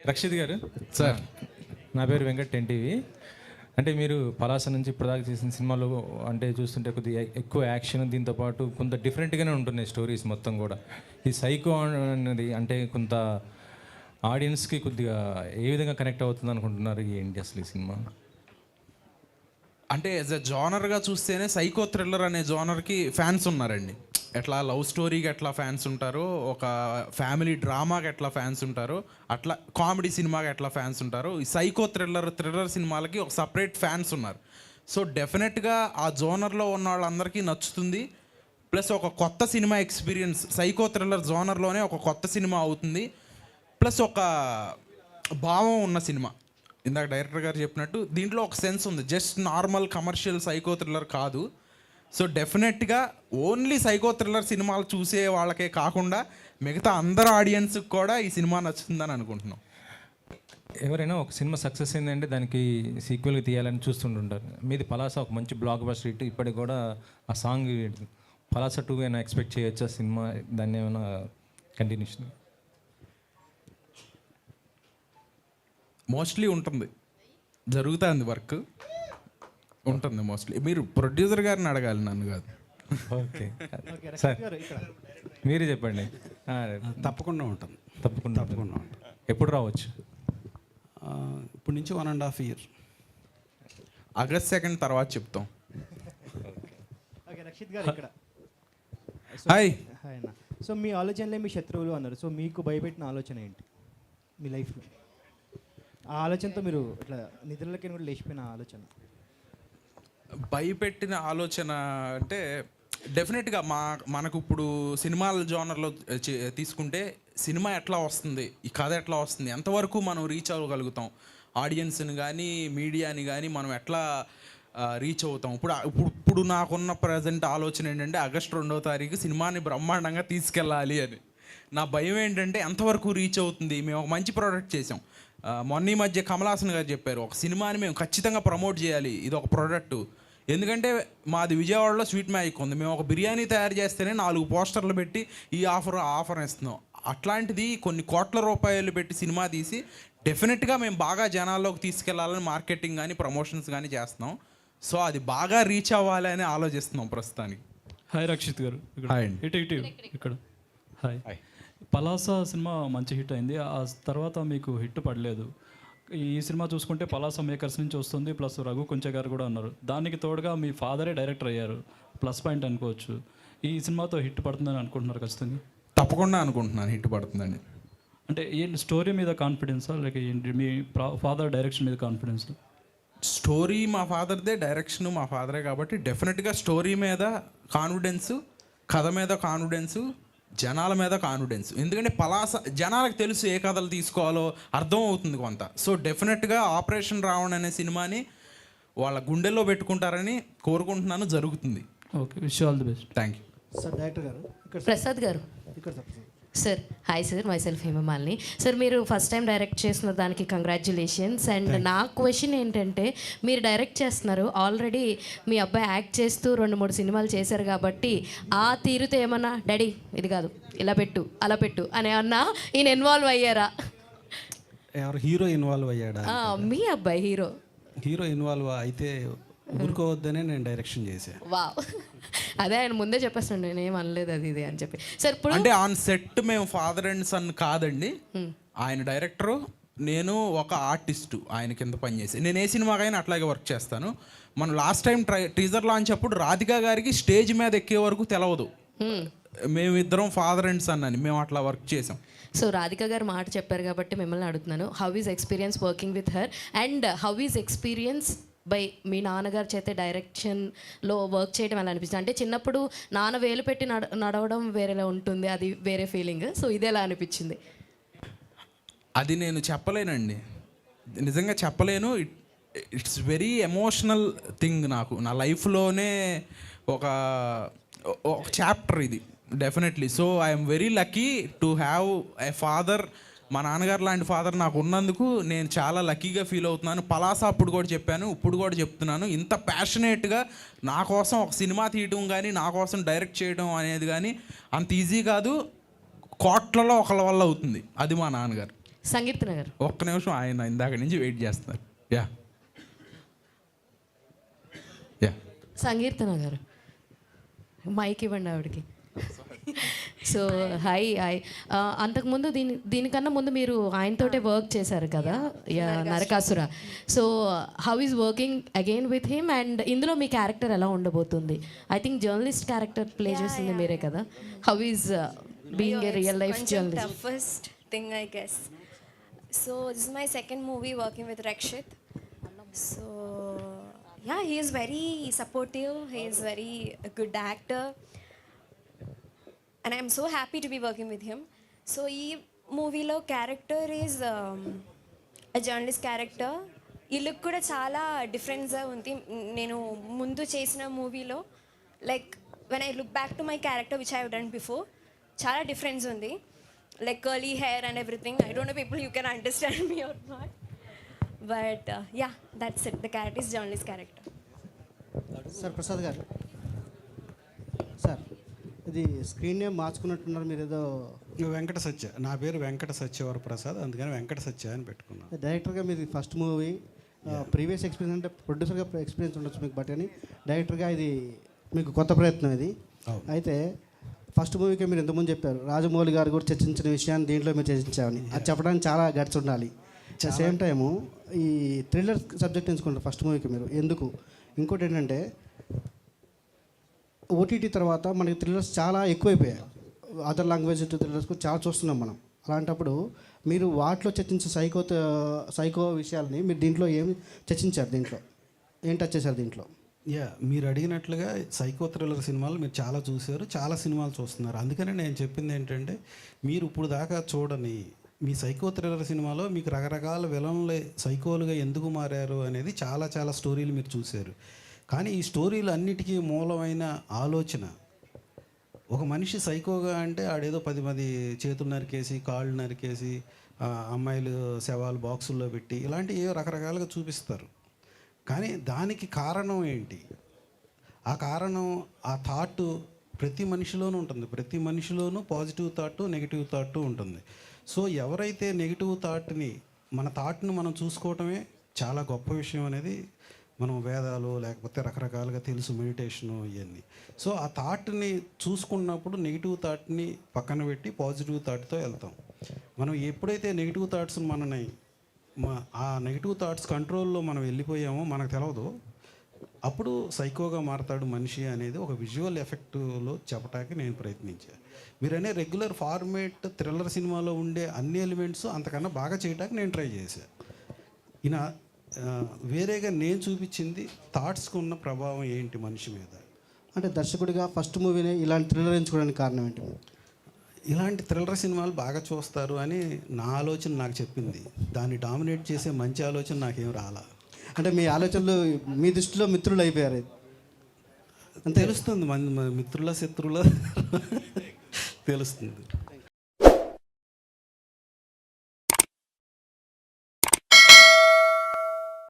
రక్షిత్ గారు సార్, నా పేరు వెంకట్ ఎన్టీవీ. అంటే మీరు పలాస నుంచి ఇప్పటిదాకా చేసిన సినిమాలు అంటే చూస్తుంటే కొద్దిగా ఎక్కువ యాక్షన్, దీంతోపాటు కొంత డిఫరెంట్గానే ఉంటున్నాయి స్టోరీస్ మొత్తం కూడా. ఈ సైకో అనేది అంటే కొంత ఆడియన్స్కి కొద్దిగా ఏ విధంగా కనెక్ట్ అవుతుంది అనుకుంటున్నారు? ఏంటి అసలు ఈ సినిమా? అంటే యాజ్ ఎ జానర్గా చూస్తేనే సైకో థ్రిల్లర్ అనే జానర్కి ఫ్యాన్స్ ఉన్నారండి. ఎట్లా లవ్ స్టోరీకి ఎట్లా ఫ్యాన్స్ ఉంటారో, ఒక ఫ్యామిలీ డ్రామాకి ఎట్లా ఫ్యాన్స్ ఉంటారో, అట్లా కామెడీ సినిమాకి ఎట్లా ఫ్యాన్స్ ఉంటారో, ఈ సైకో థ్రిల్లర్ సినిమాలకి ఒక సపరేట్ ఫ్యాన్స్ ఉన్నారు. సో డెఫినెట్గా ఆ జోనర్లో ఉన్న వాళ్ళందరికీ నచ్చుతుంది. ప్లస్ ఒక కొత్త సినిమా ఎక్స్పీరియన్స్ సైకో థ్రిల్లర్ జోనర్లోనే ఒక కొత్త సినిమా అవుతుంది. ప్లస్ ఒక భావం ఉన్న సినిమా. ఇందాక డైరెక్టర్ గారు చెప్పినట్టు దీంట్లో ఒక సెన్స్ ఉంది, just normal commercial psycho thriller కాదు. సో డెఫినెట్గా ఓన్లీ సైకో థ్రిల్లర్ సినిమాలు చూసే వాళ్ళకే కాకుండా మిగతా అందరు ఆడియన్స్కి కూడా ఈ సినిమా నచ్చుతుందని అనుకుంటున్నాం. ఎవరైనా ఒక సినిమా సక్సెస్ అయిందంటే దానికి సీక్వెల్గా తీయాలని చూస్తుంటుంటారు. మీది పలాస ఒక మంచి బ్లాక్ బస్టర్ హిట్. ఇప్పటికి కూడా ఆ సాంగ్ పలాస 2 అయినా ఎక్స్పెక్ట్ చేయొచ్చు ఆ సినిమా? దాన్ని ఏమైనా కంటిన్యూషన్? మోస్ట్లీ ఉంటుంది, జరుగుతుంది, వర్క్ ఉంటుంది మోస్ట్లీ. మీరు ప్రొడ్యూసర్ గారిని అడగాలి, నన్ను కాదు. ఓకే సార్, మీరే చెప్పండి. తప్పకుండా ఉంటుంది. తప్పకుండా ఉంటుంది. ఎప్పుడు రావచ్చు? ఇప్పటి నుంచి 1.5 years. ఆగస్ట్ 2 తర్వాత చెప్తాం. ఓకే రక్షిత్ గారు ఇక్కడ. హాయ్. హాయ్ అన్న. సో మీ ఆలోచనలే మీ శత్రువులు అన్నారు. సో మీకు భయపెట్టిన ఆలోచన ఏంటి మీ లైఫ్లో? ఆ ఆలోచనతో మీరు ఇట్లా నిద్రలకి కూడా లేచిపోయిన ఆలోచన? భయపెట్టిన ఆలోచన అంటే డెఫినెట్గా మనకు ఇప్పుడు సినిమాల జోనర్లో తీసుకుంటే సినిమా ఎట్లా వస్తుంది, ఈ కథ ఎట్లా వస్తుంది, ఎంతవరకు మనం రీచ్ అవ్వగలుగుతాం, ఆడియన్స్ని కానీ మీడియాని కానీ మనం ఎట్లా రీచ్ అవుతాం. ఇప్పుడు నాకున్న ప్రజెంట్ ఆలోచన ఏంటంటే ఆగస్ట్ 2వ తారీఖు సినిమాని బ్రహ్మాండంగా తీసుకెళ్ళాలి అని. నా భయం ఏంటంటే ఎంతవరకు రీచ్ అవుతుంది. మేము ఒక మంచి ప్రోడక్ట్ చేసాం. మొన్న ఈ మధ్య కమల్ హాసన్ గారు చెప్పారు, ఒక సినిమాని మేము ఖచ్చితంగా ప్రమోట్ చేయాలి, ఇది ఒక ప్రోడక్ట్. ఎందుకంటే మాది విజయవాడలో స్వీట్ మ్యాజిక్ ఉంది, మేము ఒక బిర్యానీ తయారు చేస్తేనే 4 పోస్టర్లు పెట్టి ఈ ఆఫర్ ఇస్తున్నాం. అట్లాంటిది కొన్ని కోట్ల రూపాయలు పెట్టి సినిమా తీసి డెఫినెట్గా మేము బాగా జనాల్లోకి తీసుకెళ్లాలని మార్కెటింగ్ కానీ ప్రమోషన్స్ కానీ చేస్తున్నాం. సో అది బాగా రీచ్ అవ్వాలి అని ఆలోచిస్తున్నాం ప్రస్తుతానికి. హాయ్ రక్షిత్ గారు. హాయ్ అండి. ఇటు ఇక్కడ. హాయ్. పలాస సినిమా మంచి హిట్ అయింది, ఆ తర్వాత మీకు హిట్ పడలేదు. ఈ సినిమా చూసుకుంటే పలాస మేకర్స్ నుంచి వస్తుంది, ప్లస్ రఘు కొంచె గారు కూడా ఉన్నారు. దానికి తోడుగా మీ ఫాదరే డైరెక్టర్ అయ్యారు, ప్లస్ పాయింట్ అనుకోవచ్చు. ఈ సినిమాతో హిట్ పడుతుందని అనుకుంటున్నారు ఖచ్చితంగా? తప్పకుండా అనుకుంటున్నాను హిట్ పడుతుందండి. అంటే ఏంటి స్టోరీ మీద కాన్ఫిడెన్సా, లేక ఏంటి మీ ఫాదర్ డైరెక్షన్ మీద కాన్ఫిడెన్స్? స్టోరీ మా ఫాదర్దే, డైరెక్షన్ మా ఫాదరే, కాబట్టి డెఫినెట్గా స్టోరీ మీద కాన్ఫిడెన్స్, కథ మీద కాన్ఫిడెన్స్, జనాల మీద కాన్ఫిడెన్స్. ఎందుకంటే పలాస జనాలకు తెలుసు ఏ కథలు తీసుకోవాలో అర్థం అవుతుంది కొంత. సో డెఫినెట్గా ఆపరేషన్ రావణ్ అనే సినిమాని వాళ్ళ గుండెల్లో పెట్టుకుంటారని కోరుకుంటున్నాను, జరుగుతుంది. Okay, wish all the best. Thank you sir. Director గారు ఇక్కడ. ప్రసాద్ గారు ఇక్కడ sir. Hi sir, myself Hemamalini. Sir మీరు ఫస్ట్ టైం డైరెక్ట్ చేసిన దానికి కంగ్రాచ్యులేషన్స్. అండ్ నా క్వశ్చన్ ఏంటంటే, మీరు డైరెక్ట్ చేస్తున్నారు, ఆల్రెడీ మీ అబ్బాయి యాక్ట్ చేస్తూ 2-3 సినిమాలు చేశారు కాబట్టి ఆ తీరుతో ఏమన్నా డాడీ ఇది కాదు ఇలా పెట్టు అలా పెట్టు అని అన్నా ఈయన ఇన్వాల్వ్ అయ్యారా? ఎవరు హీరో ఇన్వాల్వ్ అయ్యాడా? మీ అబ్బాయి హీరో ఇన్వాల్వ్ అయితే ఊరుకోవద్దనే నేను డైరెక్షన్ చేశాను. వావ్, అదే ఆయన ముందే చెప్పేస్తాను, నేనేం అనలేదు అది ఇది అని చెప్పి. సార్ ఇప్పుడు అంటే ఆన్ సెట్ మేము ఫాదర్ అండ్ సన్ కాదండి, ఆయన డైరెక్టరు, నేను ఒక ఆర్టిస్టు ఆయన కింద పనిచేసి. నేను ఏ సినిమాకైనా అట్లాగే వర్క్ చేస్తాను. మనం లాస్ట్ టైం టీజర్ లాంచ్ అప్పుడు రాధికా గారికి స్టేజ్ మీద ఎక్కే వరకు తెలవదు మేమిద్దరం ఫాదర్ అండ్ సన్ అని, మేము అట్లా వర్క్ చేసాం. సో రాధిక గారు మాట చెప్పారు కాబట్టి మిమ్మల్ని అడుగుతున్నాను, how is experience working with her and how is experience by మీ నాన్నగారు చేతే డైరెక్షన్లో వర్క్ చేయడం ఎలా అనిపిస్తుంది? అంటే చిన్నప్పుడు నాన్న వేలు పెట్టి నడవడం వేరేలా ఉంటుంది, అది వేరే ఫీలింగ్. సో ఇది ఎలా అనిపించింది? అది నేను చెప్పలేనండి, నిజంగా చెప్పలేను. It's very emotional thing. నాకు నా లైఫ్లోనే ఒక చాప్టర్ ఇది definitely. So I'm very lucky to have a father. మా నాన్నగారు లాంటి ఫాదర్ నాకు ఉన్నందుకు నేను చాలా లక్కీగా ఫీల్ అవుతున్నాను. పలాస అప్పుడు కూడా చెప్పాను, ఇప్పుడు కూడా చెప్తున్నాను, ఇంత ప్యాషనేట్గా నా కోసం ఒక సినిమా తీయడం కానీ, నా కోసం డైరెక్ట్ చేయడం అనేది కానీ అంత ఈజీ కాదు. కోట్లలో ఒకళ్ళ వల్ల అవుతుంది, అది మా నాన్నగారు. సంకీర్తన గారు. ఒక్క నిమిషం, ఆయన ఇందాక నుంచి వెయిట్ చేస్తున్నారు. యా యా సంకీర్తన గారు మైక్ ఇవ్వండి ఆవిడకి. సో హాయ్ అంతకుముందు దీనికన్నా ముందు మీరు ఆయనతోటే వర్క్ చేశారు కదా, Narakasura. So how is working again with him and ఇందులో మీ క్యారెక్టర్ ఎలా ఉండబోతుంది? I think journalist character play చేస్తుంది మీరే కదా. How is being a real life journalist? Toughest thing, I guess. So this is my second movie working with Rakshit. So yeah, he is very supportive. He is very a good actor, and I'm so happy to be working with him. So ee movie lo character is a journalist character. ఈ look కూడా చాలా డిఫరెన్స్గా ఉంది. నేను ముందు చేసిన మూవీలో like when I look back to my character which I have done before, చాలా డిఫరెన్స్ ఉంది. Like curly hair and everything. I don't know people you can understand me or not, but yeah that's it. The character is journalist character. Sir Prasad గారు, sir ఇది screen name మార్చుకున్నట్టున్నారు మీరు ఏదో. వెంకట సత్య, నా పేరు వెంకట సత్యవర ప్రసాద్, అందుకని వెంకట సత్య అని పెట్టుకున్నాను. డైరెక్టర్గా మీది ఫస్ట్ మూవీ, ప్రీవియస్ ఎక్స్పీరియన్స్ అంటే ప్రొడ్యూసర్గా ఎక్స్పీరియన్స్ ఉండొచ్చు మీకు, బట్ అని డైరెక్టర్గా ఇది మీకు కొత్త ప్రయత్నం ఇది. అయితే ఫస్ట్ మూవీకి మీరు ఇంతకుముందు చెప్పారు రాజమౌళి గారు కూడా చర్చించిన విషయాన్ని దీంట్లో మీరు చర్చించామని. అది చెప్పడానికి చాలా గట్స్ ఉండాలి. సేమ్ టైము ఈ థ్రిల్లర్ సబ్జెక్ట్ ఎంచుకుంటారు ఫస్ట్ మూవీకి మీరు, ఎందుకు? ఇంకోటి ఏంటంటే ఓటీటీ తర్వాత మనకి థ్రిల్లర్స్ చాలా ఎక్కువైపోయాయి. అదర్ లాంగ్వేజ్ థ్రిల్లర్స్ కూడా చాలా చూస్తున్నాం మనం. అలాంటప్పుడు మీరు వాటిలో చర్చించే సైకో విషయాల్ని మీరు దీంట్లో ఏమి చర్చించారు? దీంట్లో ఏం టచ్ చేశారు దీంట్లో? మీరు అడిగినట్లుగా సైకో థ్రిల్లర్ సినిమాలు మీరు చాలా చూశారు, చాలా సినిమాలు చూస్తున్నారు. అందుకనే నేను చెప్పింది ఏంటంటే, మీరు ఇప్పుడు దాకా చూడని మీ సైకో థ్రిల్లర్ సినిమాలో మీకు రకరకాల విలన్లే సైకోలుగా ఎందుకు మారారు అనేది చాలా చాలా స్టోరీలు మీరు చూశారు. కానీ ఈ స్టోరీలు అన్నిటికీ మూలమైన ఆలోచన, ఒక మనిషి సైకోగా అంటే ఆడేదో 10 మంది చేతులు నరికేసి, కాళ్ళు నరికేసి, అమ్మాయిలు శవాలు బాక్సుల్లో పెట్టి ఇలాంటి ఏవో రకరకాలుగా చూపిస్తారు. కానీ దానికి కారణం ఏంటి? ఆ కారణం, ఆ థాట్ ప్రతి మనిషిలోనూ ఉంటుంది. ప్రతి మనిషిలోనూ పాజిటివ్ థాట్, నెగిటివ్ థాట్ ఉంటుంది. సో ఎవరైతే నెగిటివ్ థాట్ని, మన థాట్ని మనం చూసుకోవటమే చాలా గొప్ప విషయం అనేది మనం వేదాలు లేకపోతే రకరకాలుగా తెలుసు, మెడిటేషను ఇవన్నీ. సో ఆ థాట్ని చూసుకున్నప్పుడు నెగిటివ్ థాట్ని పక్కన పెట్టి పాజిటివ్ థాట్తో వెళ్తాం. మనం ఎప్పుడైతే నెగిటివ్ థాట్స్ మనని ఆ నెగిటివ్ థాట్స్ కంట్రోల్లో మనం వెళ్ళిపోయామో మనకు తెలియదు, అప్పుడు సైకోగా మారతాడు మనిషి అనేది ఒక విజువల్ ఎఫెక్ట్లో చెప్పడానికి నేను ప్రయత్నించాను. మీరనే రెగ్యులర్ ఫార్మేట్ థ్రిల్లర్ సినిమాలో ఉండే అన్ని ఎలిమెంట్స్ అంతకన్నా బాగా చేయడానికి నేను ట్రై చేశాను. ఈయన వేరేగా నేను చూపించింది థాట్స్కి ఉన్న ప్రభావం ఏంటి మనిషి మీద. అంటే దర్శకుడిగా ఫస్ట్ మూవీని ఇలాంటి థ్రిల్లర్ ఎంచుకోవడానికి కారణం ఏంటి? ఇలాంటి థ్రిల్లర్ సినిమాలు బాగా చూస్తారు అని నా ఆలోచన నాకు చెప్పింది. దాన్ని డామినేట్ చేసే మంచి ఆలోచన నాకేం రాలా. అంటే మీ ఆలోచనలు మీ దృష్టిలో మిత్రులు అయిపోయారు తెలుస్తుంది, మిత్రుల శత్రువుల తెలుస్తుంది.